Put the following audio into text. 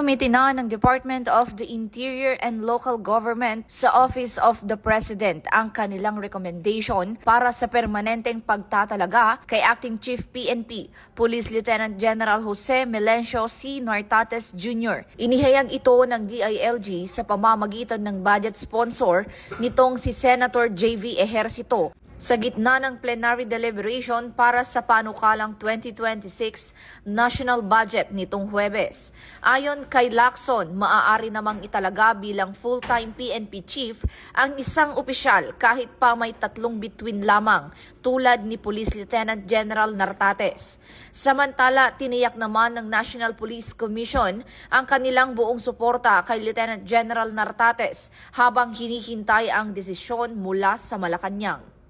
Isinumiti na ng Department of the Interior and Local Government sa Office of the President ang kanilang recommendation para sa permanenteng pagtatalaga kay Acting Chief PNP, Police Lieutenant General Jose Melencio C. Nartates Jr. Inihayag ito ng DILG sa pamamagitan ng budget sponsor nitong si Senator J.V. Ejercito sa gitna ng plenary deliberation para sa panukalang 2026 national budget nitong Huwebes. Ayon kay Lacson, maaari namang italaga bilang full-time PNP chief ang isang opisyal kahit pa may 3 bituin lamang tulad ni Police Lieutenant General Nartates. Samantala, tiniyak naman ng National Police Commission ang kanilang buong suporta kay Lieutenant General Nartates habang hinihintay ang desisyon mula sa Malacanang.